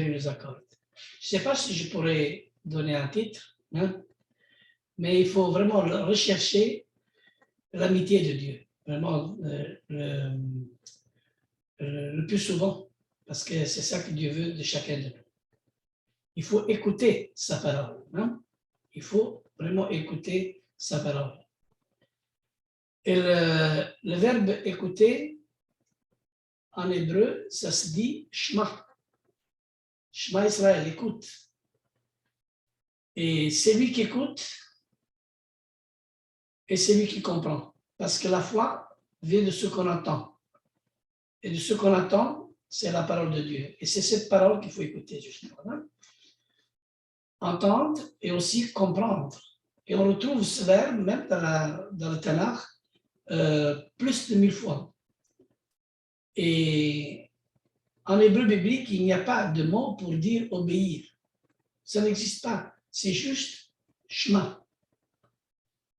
nous accorde. Je ne sais pas si je pourrais donner un titre, hein, mais il faut vraiment rechercher l'amitié de Dieu, vraiment le plus souvent, parce que c'est ça que Dieu veut de chacun de nous. Il faut écouter sa parole. Hein? Il faut vraiment écouter sa parole. Et le verbe écouter, en hébreu, ça se dit Shema. Shema Israël, écoute. Et c'est lui qui écoute et c'est lui qui comprend. Parce que la foi vient de ce qu'on entend. Et de ce qu'on entend, c'est la parole de Dieu. Et c'est cette parole qu'il faut écouter, justement. Hein? Entendre et aussi comprendre. Et on retrouve ce verbe même dans le Tanakh plus de 1000 fois. Et en hébreu biblique, il n'y a pas de mot pour dire obéir. Ça n'existe pas. C'est juste Shema.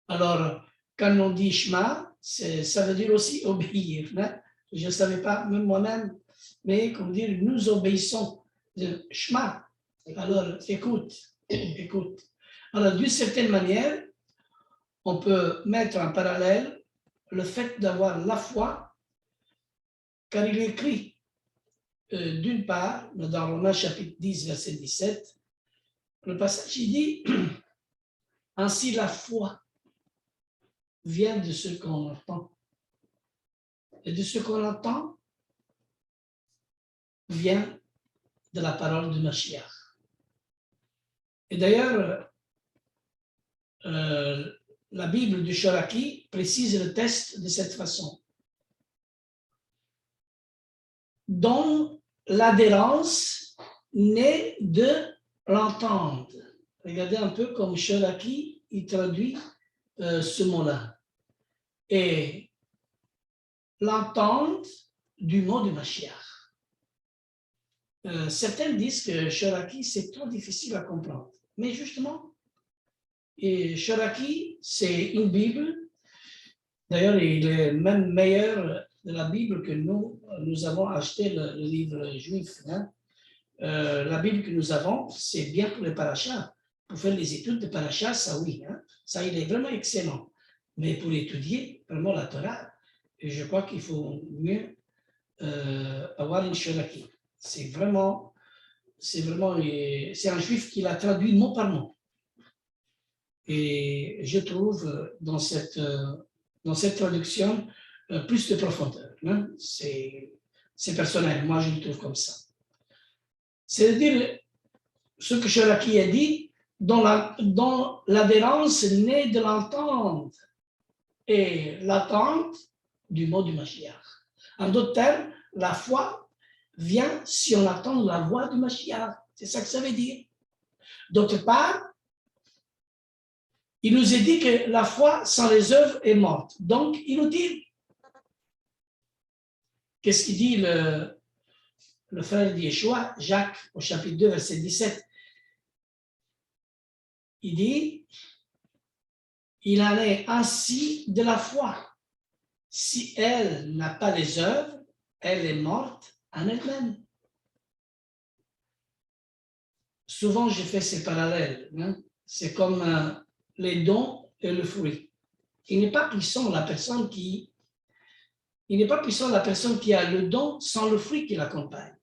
Alors, quand on dit Shema, ça veut dire aussi obéir. Hein? Je ne savais pas, même moi-même, mais comme dire, nous obéissons. Shema. Alors, écoute, écoute. Alors, d'une certaine manière, on peut mettre en parallèle le fait d'avoir la foi, car il est écrit, d'une part, dans Romains chapitre 10, verset 17, le passage, il dit, ainsi la foi vient de ce qu'on entend. Et de ce qu'on entend vient de la parole de Mashiach. Et d'ailleurs, la Bible du Shoraki précise le texte de cette façon. Dont l'adhérence naît de l'entendre. Regardez un peu comme Shoraki il traduit ce mot-là. Et l'entente du mot de Mashiach. Certains disent que Shoraki, c'est trop difficile à comprendre. Mais justement, Shoraki, c'est une Bible. D'ailleurs, il est même meilleur de la Bible que nous avons acheté le livre juif. Hein. La Bible que nous avons, c'est bien pour les parachas. Pour faire les études de parachas, ça oui. Hein. Ça, il est vraiment excellent. Mais pour étudier vraiment la Torah, je crois qu'il faut mieux avoir une Shoraki. C'est un juif qui l'a traduit mot par mot. Et je trouve dans cette traduction plus de profondeur. Hein? C'est personnel, moi je le trouve comme ça. C'est-à-dire, ce que Shoraki a dit, dont l'adhérence naît de l'entente et l'attente du mot du Mashiach. En d'autres termes, la foi vient si on attend la voix du Mashiach. C'est ça que ça veut dire. D'autre part, il nous est dit que la foi sans les œuvres est morte. Donc, il nous dit, qu'est-ce qu'il dit le frère d'Yeshua, Jacques, au chapitre 2, verset 17? Il dit, il en est ainsi de la foi. Si elle n'a pas les œuvres, elle est morte en elle-même. Souvent, je fais ces parallèles. Hein? C'est comme les dons et le fruit. Il n'est pas puissant la personne qui a le don sans le fruit qui l'accompagne.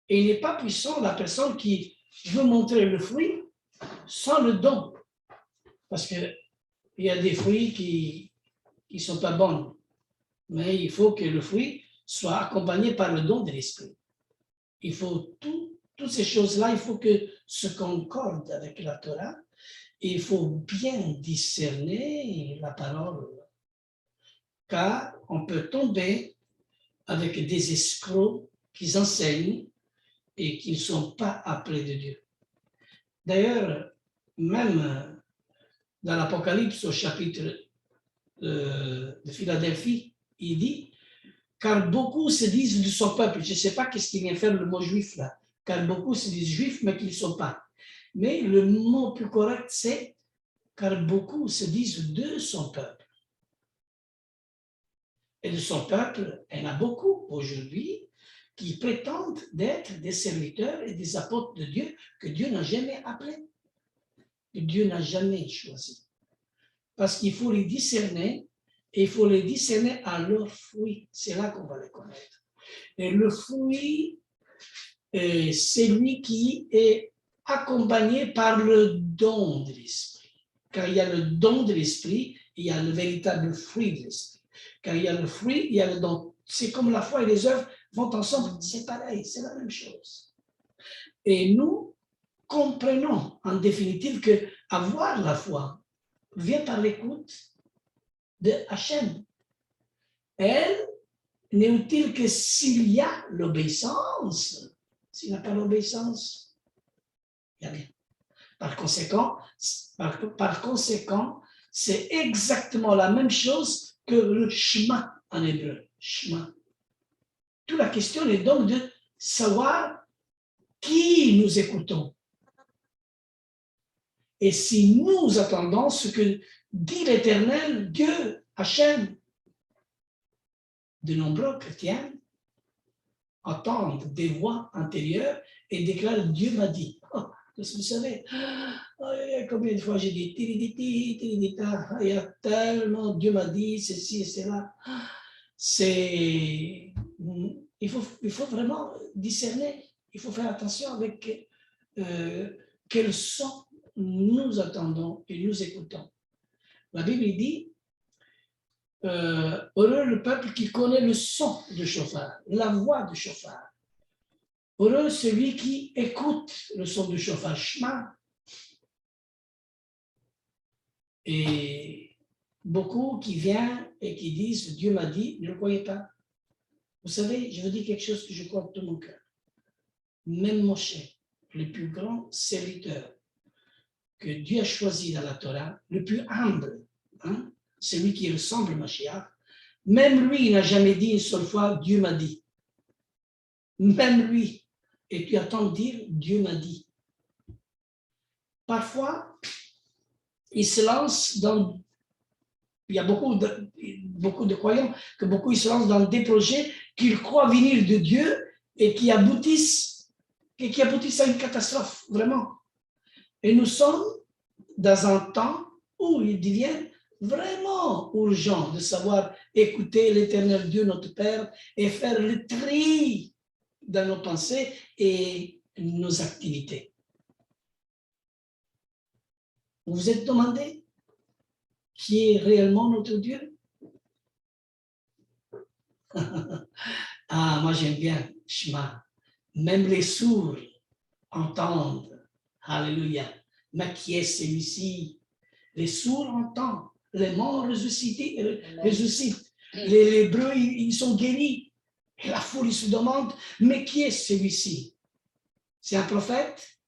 Et il n'est pas puissant la personne qui veut montrer le fruit sans le don. Parce qu'il y a des fruits qui ne sont pas bons. Mais il faut que le fruit soit accompagné par le don de l'esprit. Il faut toutes ces choses-là, il faut que se concorde avec la Torah. Et il faut bien discerner la parole. Car on peut tomber avec des escrocs qui enseignent et qui ne sont pas appelés de Dieu. D'ailleurs, même dans l'Apocalypse au chapitre de Philadelphie, il dit, car beaucoup se disent de son peuple. Je ne sais pas qu'est-ce qu'il vient faire le mot juif là, car beaucoup se disent juifs mais qu'ils ne sont pas. Mais le mot plus correct c'est, car beaucoup se disent de son peuple. Et de son peuple, il y en a beaucoup aujourd'hui qui prétendent d'être des serviteurs et des apôtres de Dieu que Dieu n'a jamais appelés, que Dieu n'a jamais choisi. Parce qu'il faut les discerner, et il faut les discerner à leurs fruits. C'est là qu'on va les connaître. Et le fruit, c'est lui qui est accompagné par le don de l'esprit. Car il y a le don de l'esprit, il y a le véritable fruit de l'esprit. Car il y a le fruit, il y a le don. C'est comme la foi et les œuvres vont ensemble, c'est pareil, c'est la même chose. Et nous comprenons en définitive que avoir la foi vient par l'écoute de Hachem. Elle n'est utile que s'il y a l'obéissance. S'il n'y a pas l'obéissance, il n'y a rien. Par conséquent, c'est exactement la même chose que le Shema en hébreu. Shema. Toute la question est donc de savoir qui nous écoutons. Et si nous attendons ce que dit l'Éternel, Dieu, Hachem, de nombreux chrétiens entendent des voix intérieures et déclarent Dieu m'a dit. Oh, vous savez, combien de fois j'ai dit il y a tellement Dieu m'a dit ceci et cela. Il faut vraiment discerner, il faut faire attention avec quel son nous attendons et nous écoutons. La Bible dit heureux le peuple qui connaît le son du chauffard, la voix du chauffard. Heureux celui qui écoute le son du chauffard, Shema. Et beaucoup qui viennent et qui disent Dieu m'a dit, ne le croyez pas. Vous savez, je vous dis quelque chose que je crois de tout mon cœur. Même Moshe, le plus grand serviteur que Dieu a choisi dans la Torah, le plus humble, celui qui ressemble à Mashiach, même lui, il n'a jamais dit une seule fois Dieu m'a dit. Même lui. Et tu attends de dire Dieu m'a dit. Parfois, il se lance dans. Il y a beaucoup de croyants que beaucoup ils se lancent dans des projets qu'ils croient venir de Dieu et qui aboutissent à une catastrophe, vraiment. Et nous sommes dans un temps où il devient vraiment urgent de savoir écouter l'Éternel Dieu, notre Père, et faire le tri dans nos pensées et nos activités. Vous vous êtes demandé qui est réellement notre Dieu? Ah, moi j'aime bien Shema. Même les sourds entendent. Alléluia. Mais qui est celui-ci? Les sourds entendent. Les morts ressuscitent. Les Hébreux, ils sont guéris. Et la foule, ils se demande, mais qui est celui-ci? C'est un prophète?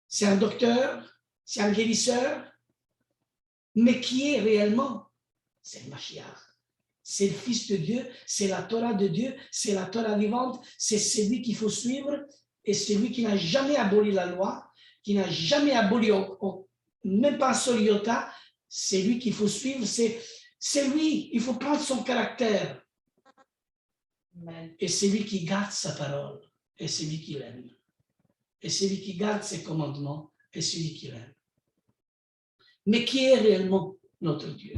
C'est un docteur? C'est un guérisseur? Mais qui est réellement? C'est le Mashiach. C'est le Fils de Dieu, c'est la Torah de Dieu, c'est la Torah vivante, c'est celui qu'il faut suivre et celui qui n'a jamais aboli la loi, qui n'a jamais aboli même pas un seul iota, c'est lui qu'il faut suivre, c'est lui, il faut prendre son caractère. Et c'est lui qui garde sa parole, et c'est lui qui l'aime. Et c'est lui qui garde ses commandements, et c'est lui qui l'aime. Mais qui est réellement notre Dieu?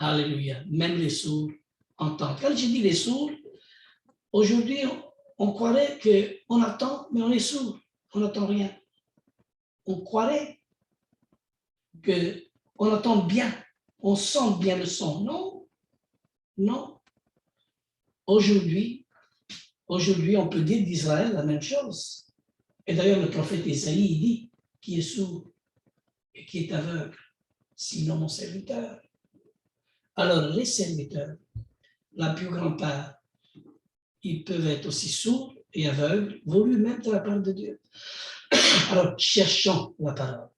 Alléluia. Même les sourds entendent. Quand je dis les sourds, aujourd'hui, on croirait qu'on attend, mais on est sourd. On n'entend rien. On croirait qu'on entend bien, on sent bien le son. Non, non. Aujourd'hui, on peut dire d'Israël la même chose. Et d'ailleurs, le prophète Isaïe, il dit qui est sourd et qui est aveugle, sinon mon serviteur. Alors, les serviteurs, la plus grande part, ils peuvent être aussi sourds et aveugles, voulus même de la part de Dieu. Alors, cherchons la parole.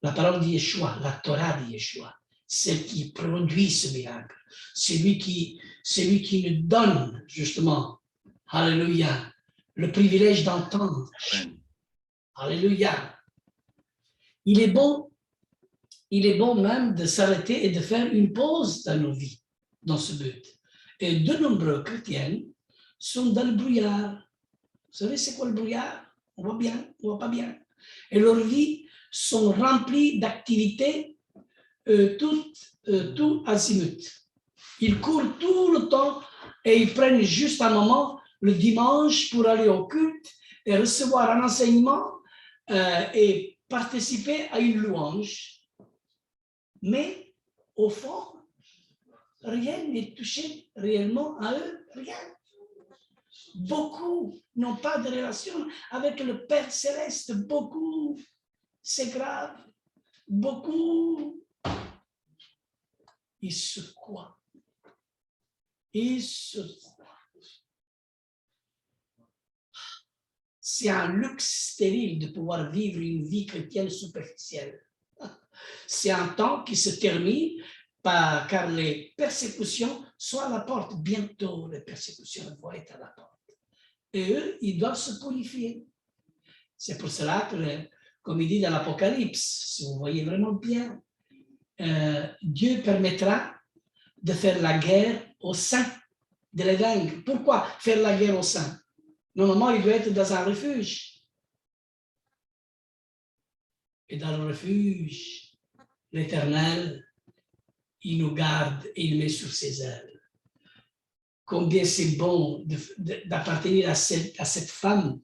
La parole de Yeshua, la Torah de Yeshua, celle qui produit ce miracle, celui qui nous donne, justement, alléluia, le privilège d'entendre. Alléluia. Il est bon même de s'arrêter et de faire une pause dans nos vies, dans ce but, Et de nombreux chrétiens sont dans le brouillard. Vous savez, c'est quoi le brouillard? On voit bien, on voit pas bien. Et leurs vies sont remplies d'activités tout azimut. Ils courent tout le temps et ils prennent juste un moment le dimanche pour aller au culte et recevoir un enseignement et participer à une louange. Mais au fond, rien n'est touché réellement à eux, rien. Beaucoup n'ont pas de relation avec le Père Céleste, beaucoup, c'est grave, beaucoup, ils se croient. C'est un luxe stérile de pouvoir vivre une vie chrétienne superficielle. C'est un temps qui se termine car les persécutions sont à la porte. Bientôt, les persécutions vont être à la porte. Et eux, ils doivent se purifier. C'est pour cela que, comme il dit dans l'Apocalypse, si vous voyez vraiment bien, Dieu permettra de faire la guerre au sein de les vaincre. Pourquoi faire la guerre au sein? Normalement, il doit être dans un refuge. Et dans le refuge, l'Éternel, il nous garde et il met sur ses ailes. Combien c'est bon d'appartenir à cette femme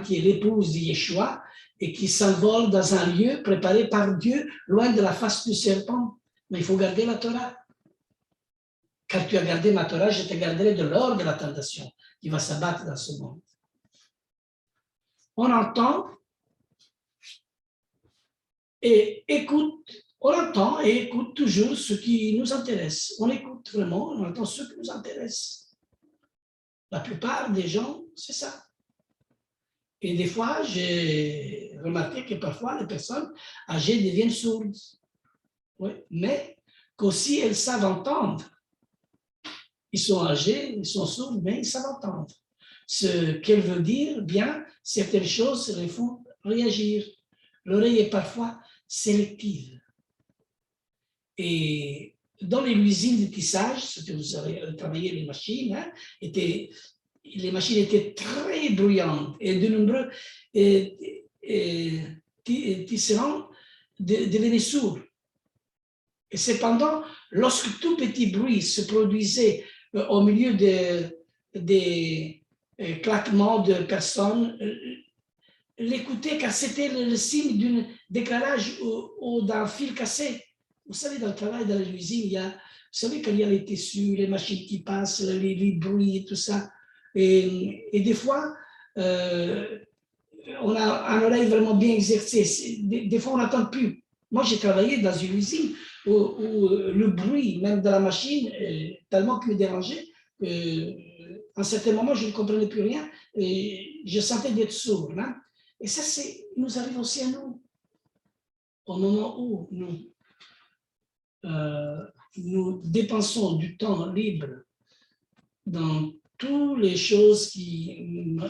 qui est l'épouse de Yeshua et qui s'envole dans un lieu préparé par Dieu, loin de la face du serpent. Mais il faut garder la Torah. Quand tu as gardé ma Torah, je te garderai de l'or de la tentation qui va s'abattre dans ce monde. On entend et écoute toujours ce qui nous intéresse. On écoute vraiment, on entend ce qui nous intéresse. La plupart des gens, c'est ça. Et des fois, j'ai remarqué que parfois, les personnes âgées deviennent sourdes. Oui, mais qu'aussi elles savent entendre. Ils sont âgés, ils sont sourds, mais ils savent entendre. Ce qu'elle veut dire, bien, certaines choses les font réagir. L'oreille est parfois sélective. Et dans les usines de tissage, ce que vous avez travaillé les machines, hein, les machines étaient très bruyantes et de nombreux tisserands devenaient sourds. Et cependant, lorsque tout petit bruit se produisait au milieu des claquements de personnes, l'écouter car c'était le signe d'un décalage ou d'un fil cassé. Vous savez, dans le travail, dans l'usine, vous savez, quand il y a les tissus, les machines qui passent, les bruits et tout ça. Et des fois, on a une oreille vraiment bien exercée. Des fois, on n'entend plus. Moi, j'ai travaillé dans une usine où le bruit, même de la machine, tellement que me dérangeait, à un certain moment, je ne comprenais plus rien et je sentais d'être sourd. Hein? Et ça, nous arrive aussi à nous. Au moment où nous dépensons du temps libre dans toutes les choses qui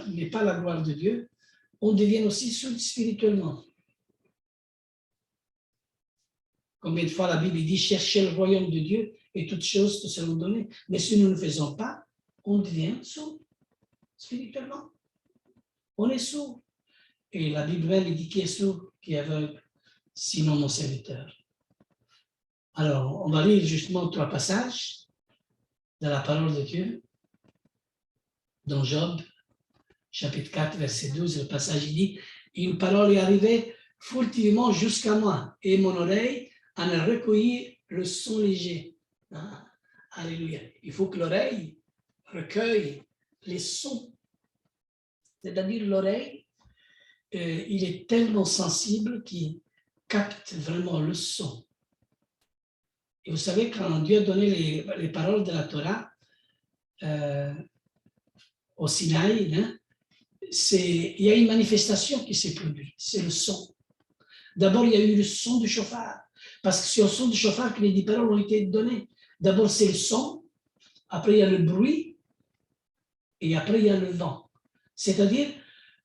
n'est pas la gloire de Dieu, on devient aussi sourd spirituellement. Combien de fois la Bible dit « Cherchez le royaume de Dieu et toutes choses te seront données ». Mais si nous ne le faisons pas, on devient sourd spirituellement. On est sourd. Et la Bible même dit qui est sourd, qui est aveugle, sinon mon serviteur. Alors, on va lire justement 3 passages de la parole de Dieu, dans Job, chapitre 4, verset 12, le passage il dit « Une parole est arrivée furtivement jusqu'à moi, et mon oreille en a recueilli le son léger. » Ah, alléluia. Il faut que l'oreille recueille les sons. C'est-à-dire l'oreille, il est tellement sensible qu'il capte vraiment le son. Et vous savez, quand Dieu a donné les paroles de la Torah au Sinaï, hein, il y a une manifestation qui s'est produite, c'est le son. D'abord, il y a eu le son du chauffard, parce que c'est au son du chauffard que les 10 paroles ont été données. D'abord, c'est le son, après il y a le bruit, et après il y a le vent. C'est-à-dire,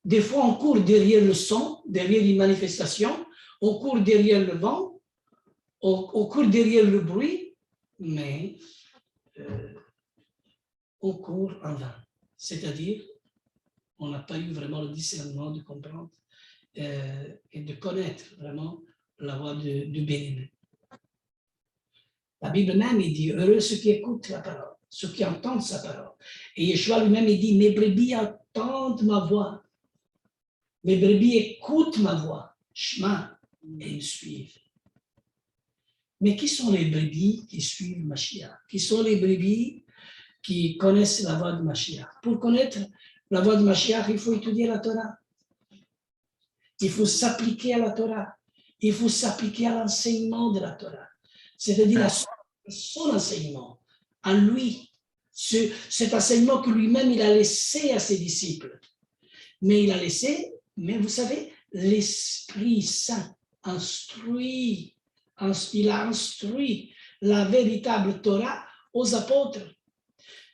des fois, on court derrière le son, derrière une manifestation, on court derrière le vent, on court derrière le bruit, mais on court en vain. C'est-à-dire, on n'a pas eu vraiment le discernement de comprendre et de connaître vraiment la voix du bien-aimé. La Bible même, il dit, heureux ceux qui écoutent la parole, ceux qui entendent sa parole. Et Yeshua lui-même, il dit, mes brebis entendent ma voix. Mes brebis écoutent ma voix, chemin, et ils suivent. Mais qui sont les brebis qui suivent Mashiach? Qui sont les brebis qui connaissent la voix de Mashiach? Pour connaître la voix de Mashiach, il faut étudier la Torah. Il faut s'appliquer à la Torah. Il faut s'appliquer à l'enseignement de la Torah. C'est-à-dire à son enseignement, à lui. Cet enseignement que lui-même, il a laissé à ses disciples. Mais il a laissé, mais vous savez, l'Esprit Saint instruit, il a instruit la véritable Torah aux apôtres.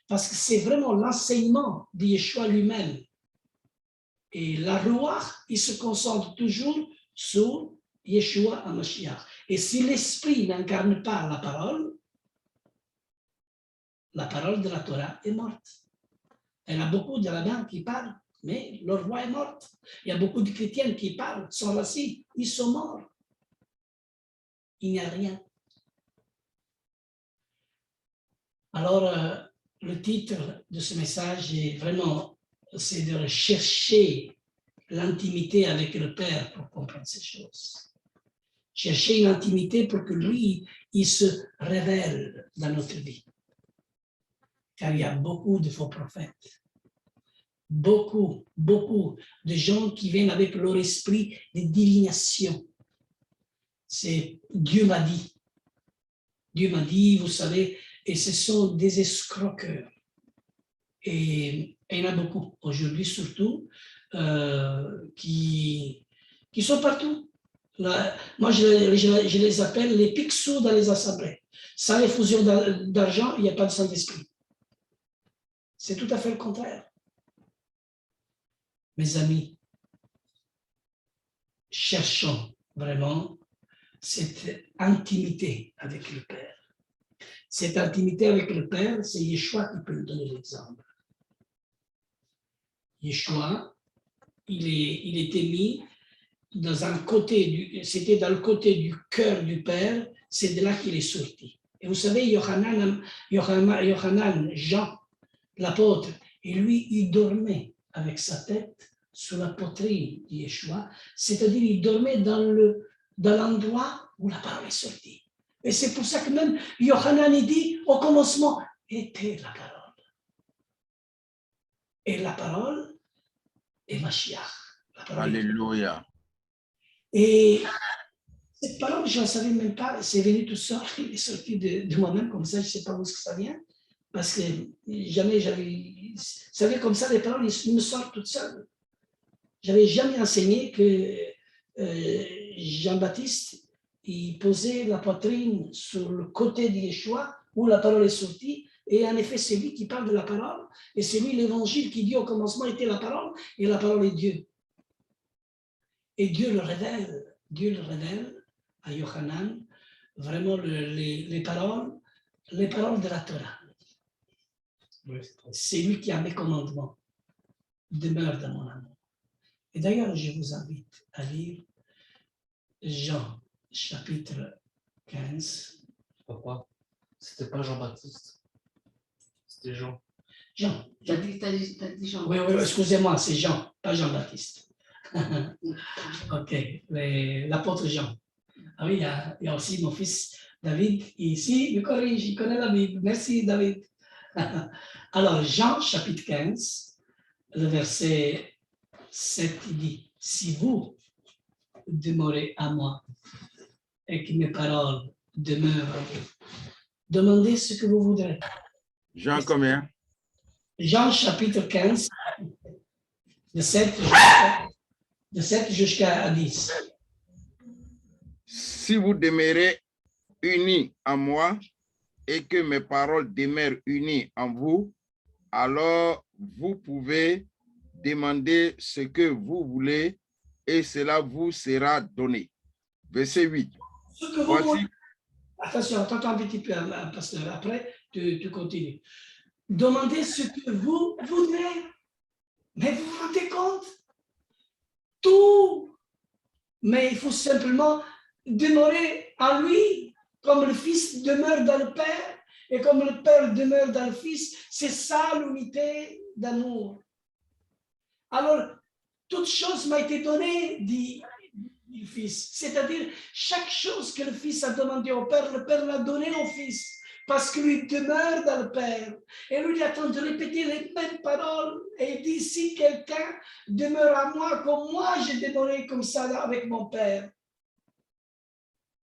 Parce que c'est vraiment l'enseignement de Yeshua lui-même. Et la Ruach, il se concentre toujours sur Yeshua HaMashiach. Et si l'Esprit n'incarne pas la parole de la Torah est morte. Il y a beaucoup de rabbins qui parlent, mais leur voix est morte. Il y a beaucoup de chrétiens qui parlent, sont assis, ils sont morts. Il n'y a rien. Alors, le titre de ce message est vraiment, c'est de chercher l'intimité avec le Père pour comprendre ces choses. Chercher une intimité pour que lui, il se révèle dans notre vie. Car il y a beaucoup de faux prophètes. Beaucoup de gens qui viennent avec leur esprit de divination. C'est Dieu m'a dit. Dieu m'a dit, vous savez, et ce sont des escroqueurs. Et il y en a beaucoup, aujourd'hui surtout, qui sont partout. Là, moi, je les appelle les pixous dans les assemblées. Sans effusion d'argent, il n'y a pas de Saint-Esprit. C'est tout à fait le contraire. Mes amis, cherchons vraiment cette intimité avec le Père. Cette intimité avec le Père, c'est Yeshua qui peut nous donner l'exemple. Yeshua, il était mis dans un côté, c'était dans le côté du cœur du Père, c'est de là qu'il est sorti. Et vous savez, Yohanan, Jean, l'apôtre, et lui, il dormait avec sa tête sur la poitrine de Yeshua, c'est-à-dire il dormait dans l'endroit où la parole est sortie. Et c'est pour ça que même Yohanan, il dit, au commencement, était la parole. Et la parole est Mashiach. Alléluia. Et cette parole, je ne savais même pas, c'est venu tout seul, il est sorti de moi-même comme ça, je ne sais pas où ça vient, parce que jamais j'avais, vous savez, comme ça, les paroles, ils me sortent toutes seules. Je n'avais jamais enseigné que Jean-Baptiste, il posait la poitrine sur le côté de Yeshua, où la parole est sortie, et en effet, c'est lui qui parle de la parole, et c'est lui l'évangile qui dit au commencement était la parole, et la parole est Dieu. Et Dieu le révèle à Yohanan, vraiment les paroles de la Torah. C'est lui qui a mes commandements, demeure dans mon amour. Et d'ailleurs, je vous invite à lire Jean, chapitre 15. Pourquoi? C'était pas Jean-Baptiste. C'était Jean. Jean. T'as dit Jean. Oui, excusez-moi, c'est Jean, pas Jean-Baptiste. Ok, l'apôtre Jean. Ah oui, il y a aussi mon fils David, ici, il corrige, il connaît la Bible. Merci, David. Alors, Jean, chapitre 15, le verset 7, il dit, « Si vous demeurez à moi et que mes paroles demeurent à vous, demandez ce que vous voudrez. » Jean combien? Jean, chapitre 15, de 7 jusqu'à 10. Si vous demeurez unis à moi et que mes paroles demeurent unies en vous, alors vous pouvez demander ce que vous voulez et cela vous sera donné. Verset 8. Voici. Attention, attends un petit peu, pasteur. Après, tu continues. Demandez ce que vous voudrez. Mais vous vous rendez compte? Tout. Mais il faut simplement demeurer en lui, comme le Fils demeure dans le Père et comme le Père demeure dans le Fils. C'est ça l'unité d'amour. Alors, toute chose m'a été donnée, dit le Fils. C'est-à-dire, chaque chose que le Fils a demandé au Père, le Père l'a donné au Fils. Parce que lui demeure dans le Père. Et lui, il attend de répéter les mêmes paroles. Et il dit, si quelqu'un demeure à moi, comme moi, j'ai demeuré comme ça là, avec mon Père,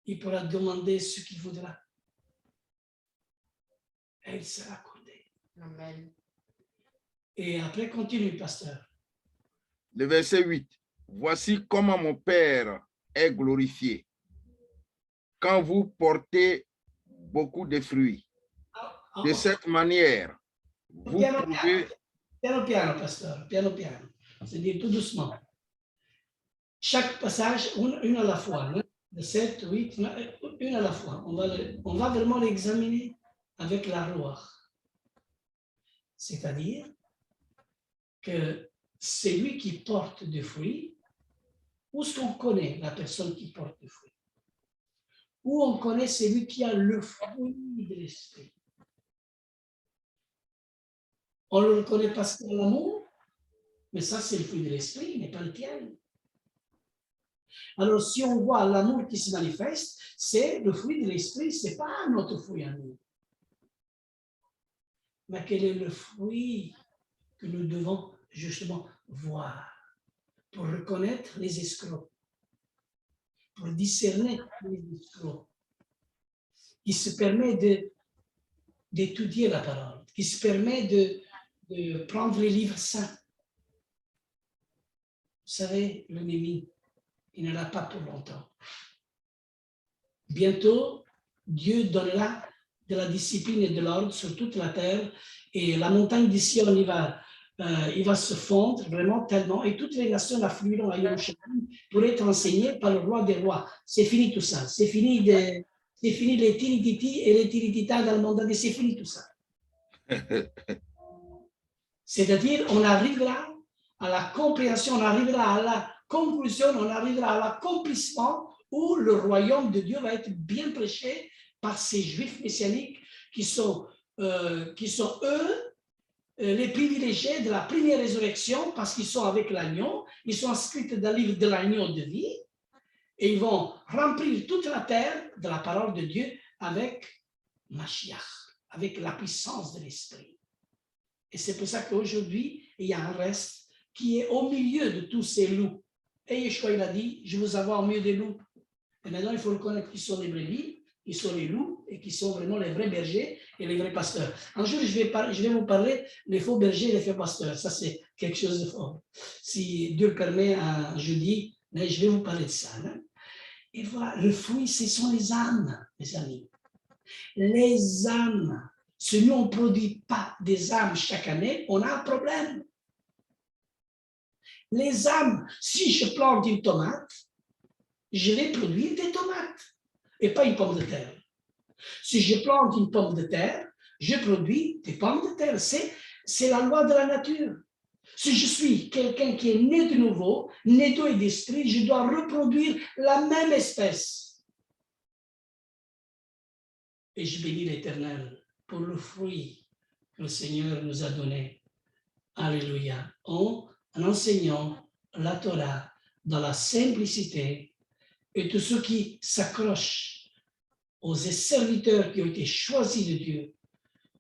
il pourra demander ce qu'il voudra. Et il sera accordé. Amen. Et après, continue, pasteur. Le verset 8. Voici comment mon Père est glorifié. Quand vous portez beaucoup de fruits. De cette manière, vous pouvez... Piano, piano, pasteur, piano, piano. C'est-à-dire tout doucement. Chaque passage, une à la fois. Hein? De 7, 8, une à la fois. On va vraiment l'examiner avec la loi. C'est-à-dire que c'est lui qui porte des fruits. Où est-ce qu'on connaît la personne qui porte des fruits? Où on connaît celui qui a le fruit de l'esprit? On le reconnaît parce qu'il a l'amour, mais ça c'est le fruit de l'esprit, mais pas le tien. Alors si on voit l'amour qui se manifeste, c'est le fruit de l'esprit, ce n'est pas notre fruit à nous. Mais quel est le fruit que nous devons justement voir pour reconnaître les escrocs, pour discerner les escrocs, qui se permet d'étudier la parole, qui se permet de prendre les livres saints. Vous savez, l'ennemi, il ne l'a pas pour longtemps. Bientôt, Dieu donnera de la discipline et de l'ordre sur toute la terre et la montagne de Sion, il va se fondre vraiment tellement et toutes les nations afflueront à Jérusalem pour être enseignées par le roi des rois. C'est fini tout ça. C'est fini les tirititi et les tiritita dans le monde entier. C'est fini tout ça. C'est-à-dire, on arrivera à la compréhension, on arrivera à la conclusion, on arrivera à l'accomplissement où le royaume de Dieu va être bien prêché par ces juifs messianiques qui sont eux, les privilégiés de la première résurrection parce qu'ils sont avec l'agneau, ils sont inscrits dans le livre de l'agneau de vie et ils vont remplir toute la terre de la parole de Dieu avec Mashiach, avec la puissance de l'esprit. Et c'est pour ça qu'aujourd'hui, il y a un reste qui est au milieu de tous ces loups. Et Yeshua, il a dit, je vous avoir au milieu des loups. Et maintenant, il faut reconnaître qu'ils sont les brebis, ils sont les loups et qui sont vraiment les vrais bergers et les vrais pasteurs. Un jour, je vais vous parler des faux bergers et des faux pasteurs. Ça, c'est quelque chose de fort. Si Dieu le permet, un jeudi, mais je vais vous parler de ça. Hein? Et voilà, le fruit, ce sont les âmes, mes amis. Les âmes. Si nous, on ne produit pas des âmes chaque année, on a un problème. Les âmes, si je plante une tomate, je vais produire des tomates et pas une pomme de terre. Si je plante une pomme de terre, je produis des pommes de terre. C'est la loi de la nature. Si je suis quelqu'un qui est né de nouveau, né d'eau et d'esprit, je dois reproduire la même espèce. Et je bénis l'Éternel pour le fruit que le Seigneur nous a donné. Alléluia. En enseignant la Torah dans la simplicité et tous ceux qui s'accrochent aux serviteurs qui ont été choisis de Dieu,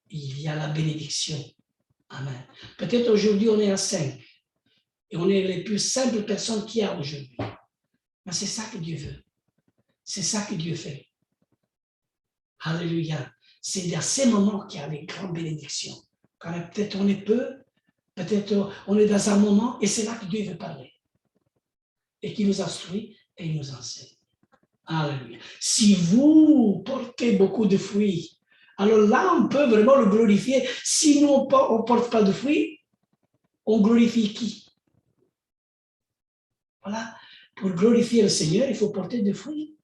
il y a la bénédiction. Amen. Peut-être aujourd'hui on est à 5 et on est les plus simples personnes qu'il y a aujourd'hui. Mais c'est ça que Dieu veut. C'est ça que Dieu fait. Alléluia. C'est à ces moments qu'il y a les grandes bénédictions. Quand peut-être on est peu, peut-être on est dans un moment et c'est là que Dieu veut parler. Et qu'il nous instruit et il nous enseigne. Alléluia. Si vous portez beaucoup de fruits, alors là, on peut vraiment le glorifier. Si nous, on ne porte pas de fruits, on glorifie qui? Voilà. Pour glorifier le Seigneur, il faut porter des fruits.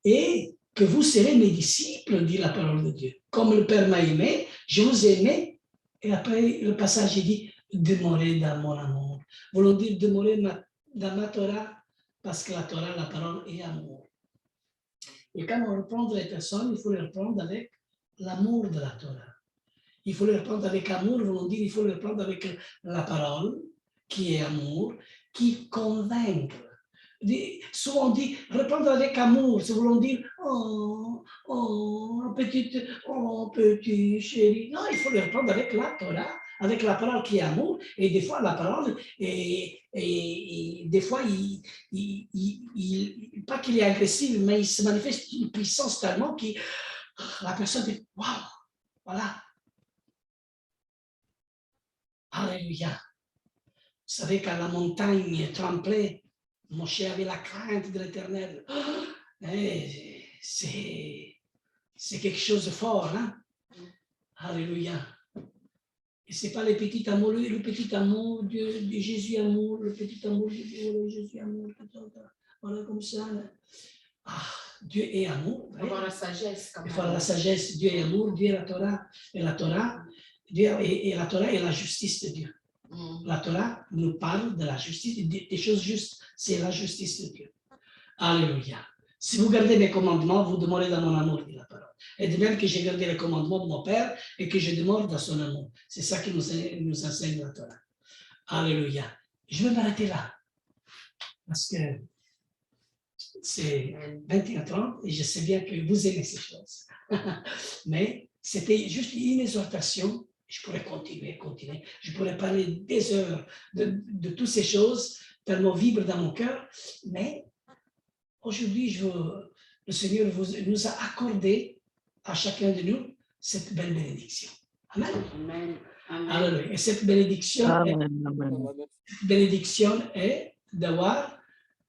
Et que vous serez mes disciples, dit la parole de Dieu. comme le Père m'a aimé, je vous ai aimé. Et après, le passage, il dit, demeurez dans mon amour. Voulons dire, demeurez dans ma Torah, parce que la Torah, la parole est amour. Et quand on reprend les personnes, il faut les reprendre avec l'amour de la Torah. Il faut les reprendre avec amour, voulons dire, il faut les reprendre avec la parole, qui est amour, qui convainc. Souvent on dit reprendre avec amour, c'est vouloir dire petit chéri. Non, il faut le reprendre avec la Torah, avec la parole qui est amour. Et des fois, la parole, et des fois, pas qu'il est agressif, mais il se manifeste une puissance tellement que la personne dit waouh, voilà. Alléluia. Vous savez, quand la montagne tremblait, Moshe avait la crainte de l'Éternel. C'est quelque chose de fort, hein? Alléluia. Et ce n'est pas le petit amour de Jésus amour, le petit amour de Jésus amour, voilà comme ça. Ah, Dieu est amour. Il faut avoir la sagesse. Il faut avoir la sagesse. Dieu est amour, Dieu est la Torah. Et la Torah, et la Torah est la justice de Dieu. La Torah nous parle de la justice, des choses justes, c'est la justice de Dieu. Alléluia. Si vous gardez mes commandements, vous demeurez dans mon amour, dit la parole. Et de même que j'ai gardé les commandements de mon Père et que je demeure dans son amour. C'est ça qui nous enseigne la Torah. Alléluia. Je vais m'arrêter là. Parce que c'est 21h30 et je sais bien que vous aimez ces choses. Mais c'était juste une exhortation. Je pourrais continuer. Je pourrais parler des heures de toutes ces choses, tellement vibrent dans mon cœur. Mais aujourd'hui, le Seigneur nous a accordé à chacun de nous cette belle bénédiction. Amen. Amen. Alléluia. Et cette bénédiction, est d'avoir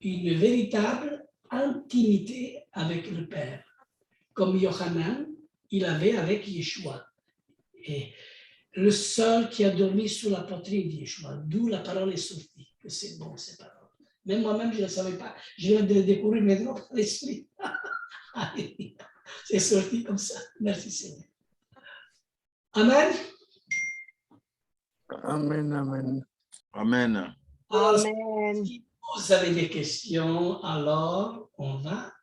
une véritable intimité avec le Père, comme Yohanan, il avait avec Yeshua. Et le seul qui a dormi sous la poitrine de Yeshua, d'où la parole est sortie, que c'est bon, ces paroles. Même moi-même, je ne le savais pas. Je viens de le découvrir maintenant par l'Esprit. C'est sorti comme ça. Merci Seigneur. Amen. Amen, amen. Amen. Alors, Amen. si vous avez des questions, alors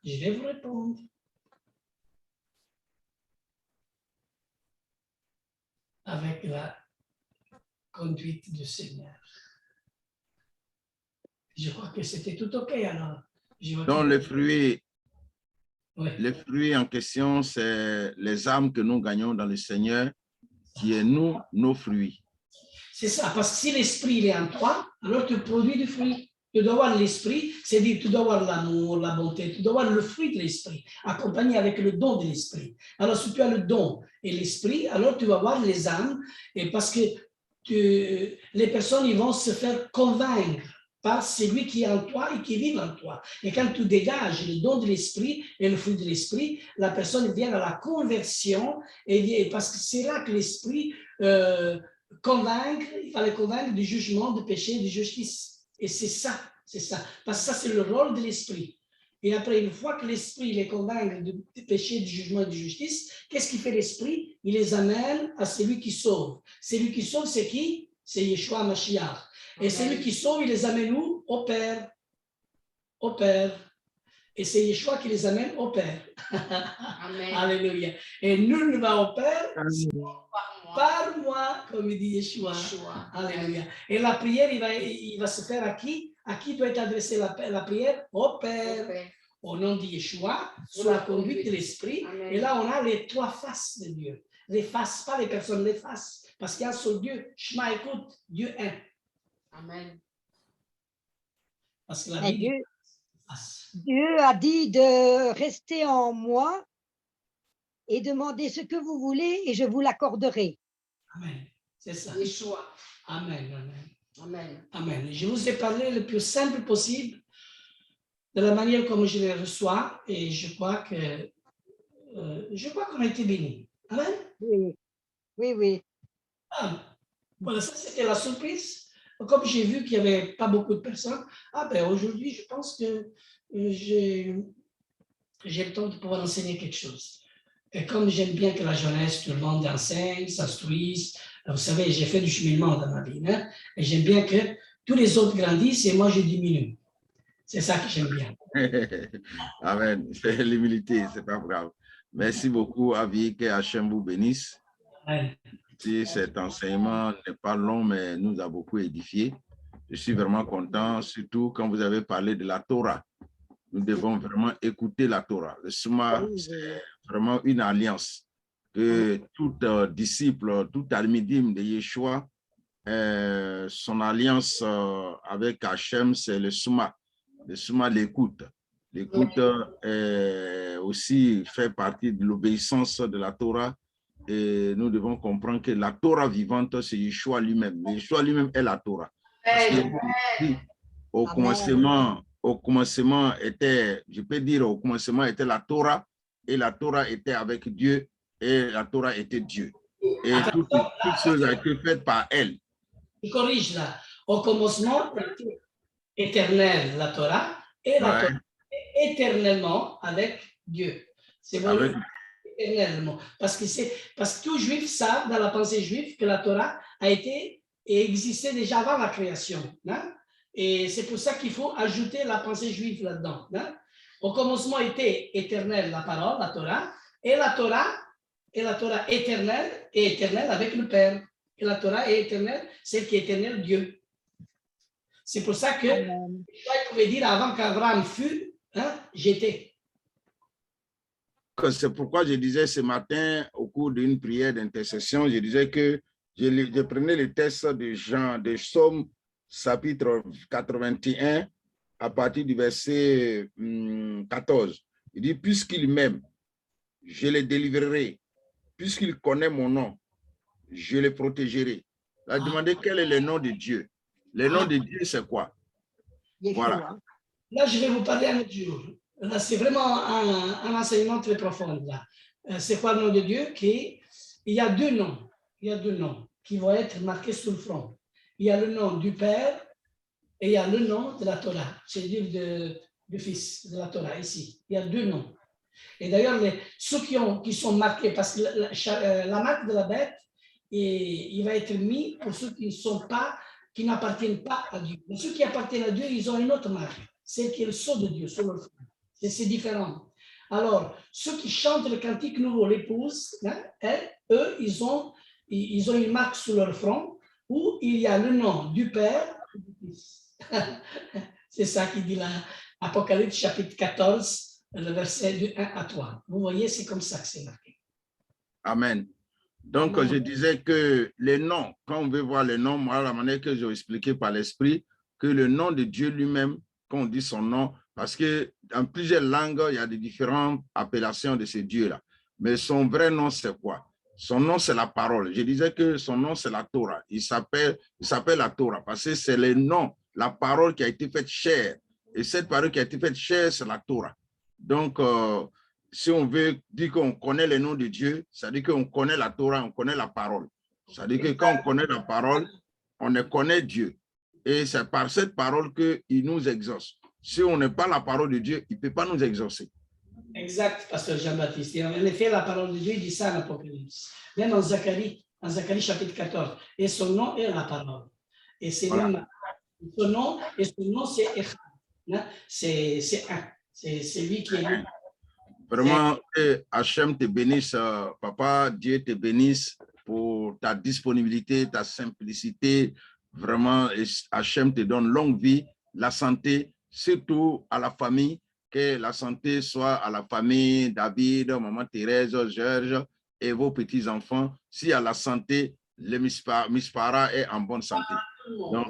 je vais vous répondre. Avec la conduite du Seigneur. Je crois que c'était tout OK alors. Donc, les fruits en question, c'est les âmes que nous gagnons dans le Seigneur, qui est nos fruits. C'est ça, parce que si l'esprit est en toi, alors tu produis du fruit. Tu dois avoir l'esprit, c'est-à-dire tu dois avoir l'amour, la bonté, tu dois avoir le fruit de l'esprit, accompagné avec le don de l'esprit. Alors si tu as le don et l'esprit, alors tu vas avoir les âmes, et parce que les personnes ils vont se faire convaincre par celui qui est en toi et qui vit en toi. Et quand tu dégages le don de l'esprit et le fruit de l'esprit, la personne vient à la conversion, et parce que c'est là que l'esprit il va les convaincre du jugement, du péché, de justice. Et c'est ça. Parce que ça, c'est le rôle de l'esprit. Et après, une fois que l'esprit les convainc du péché, du jugement et de justice, qu'est-ce qu'il fait l'esprit? Il les amène à celui qui sauve. Celui qui sauve, c'est qui? C'est Yeshua Mashiach. Et celui qui sauve, il les amène où? Au Père. Au Père. Et c'est Yeshua qui les amène au Père. Amen. Alléluia. Et nul ne va au Père par moi, comme il dit Yeshua. Alléluia. Et la prière, il va se faire à qui? À qui doit être adressée la prière? Au Père. Au nom de Yeshua, sous la conduite de l'Esprit. Amen. Et là, on a les trois faces de Dieu. Les faces, pas les personnes, les faces. Parce qu'il y a un seul Dieu. Shema, écoute, Dieu est. Amen. Parce que la Bible Dieu a dit de rester en moi et demander ce que vous voulez et je vous l'accorderai. Amen. C'est ça. Yeshua. Amen. Amen. Amen. Amen. Je vous ai parlé le plus simple possible, de la manière comme je les reçois, et je crois qu'on a été bénis. Amen. Oui, oui, oui. Ah, voilà, ça c'était la surprise. Comme j'ai vu qu'il n'y avait pas beaucoup de personnes, aujourd'hui, je pense que j'ai le temps de pouvoir enseigner quelque chose. Et comme j'aime bien que la jeunesse, tout le monde enseigne, s'instruise, vous savez, j'ai fait du cheminement dans ma vie, hein, et j'aime bien que tous les autres grandissent et moi je diminue. C'est ça que j'aime bien. Amen. C'est l'humilité, c'est pas grave. Merci beaucoup, Avi, que Hachem vous bénisse. Ouais. Si cet enseignement n'est pas long, mais nous a beaucoup édifié. Je suis vraiment content, surtout quand vous avez parlé de la Torah. Nous devons vraiment écouter la Torah. Le Souma, c'est vraiment une alliance que tout disciple, tout talmidim de Yeshua, son alliance avec Hachem, c'est le Souma. Le Souma, l'écoute. L'écoute aussi fait partie de l'obéissance de la Torah. Et nous devons comprendre que la Torah vivante, c'est Yeshua lui-même. Yeshua lui-même est la Torah. Parce que, au commencement était, je peux dire, au commencement était la Torah, et la Torah était avec Dieu, et la Torah était Dieu. Et toutes choses ont été faites par elle. Je corrige là. Au commencement, était éternel la Torah, et la Torah est éternellement avec Dieu. C'est vrai. Éternellement. Parce que tout juif savent dans la pensée juive que la Torah a été et existait déjà avant la création. Hein? Et c'est pour ça qu'il faut ajouter la pensée juive là-dedans. Hein? Au commencement était éternelle la parole, la Torah, et la Torah éternelle est éternelle avec le Père. Et la Torah est éternelle, celle qui est éternelle, Dieu. C'est pour ça que je pouvais dire avant qu'Abraham fût, hein, j'étais. C'est pourquoi je disais ce matin, au cours d'une prière d'intercession, je disais que je prenais le texte de Jean, de Psaume, chapitre 81, à partir du verset 14. Il dit, puisqu'il m'aime, je le délivrerai. Puisqu'il connaît mon nom, je le protégerai. Il a demandé quel est le nom de Dieu. Le nom de Dieu, c'est quoi? Voilà. Là, je vais vous parler un autre jour. Là, c'est vraiment un enseignement très profond. C'est quoi le nom de Dieu? Il y a deux noms. Il y a deux noms qui vont être marqués sur le front. Il y a le nom du Père et il y a le nom de la Torah, c'est-à-dire du Fils de la Torah ici. Il y a deux noms. Et d'ailleurs, ceux qui sont marqués, parce que la marque de la bête, il va être mis pour ceux qui n'appartiennent pas à Dieu. Mais ceux qui appartiennent à Dieu, ils ont une autre marque, celle qui est le sceau de Dieu sur leur front. C'est différent. Alors, ceux qui chantent le cantique nouveau, l'épouse, hein, eux, ils ont une marque sur leur front où il y a le nom du Père et du Fils. C'est ça qui dit l'Apocalypse chapitre 14, le verset du 1 à 3. Vous voyez, c'est comme ça que c'est marqué. Amen. Donc, je disais que les noms, quand on veut voir les noms, moi, la manière que j'ai expliqué par l'Esprit, que le nom de Dieu lui-même, quand on dit son nom, parce que dans plusieurs langues, il y a des différentes appellations de ce Dieu-là. Mais son vrai nom, c'est quoi? Son nom, c'est la parole. Je disais que son nom, c'est la Torah. Il s'appelle la Torah parce que c'est le nom, la parole qui a été faite chair. Et cette parole qui a été faite chair, c'est la Torah. Donc, si on veut dire qu'on connaît le nom de Dieu, ça veut dire qu'on connaît la Torah, on connaît la parole. Ça veut dire que quand on connaît la parole, on connaît Dieu. Et c'est par cette parole qu'il nous exauce. Si on n'est pas la parole de Dieu, il ne peut pas nous exaucer. Exact, pasteur Jean-Baptiste. En effet, la parole de Dieu dit ça en Apocalypse. Même en Zacharie chapitre 14. Et son nom est la parole. Et c'est même son nom, et son nom c'est Echad. C'est un. C'est lui qui est lui. Vraiment, que Hachem te bénisse, papa, Dieu te bénisse pour ta disponibilité, ta simplicité. Vraiment, Hachem te donne longue vie, la santé, surtout à la famille, que la santé soit à la famille, David, maman Thérèse, Georges et vos petits-enfants. Si à la santé, le Mispara est en bonne santé. Donc,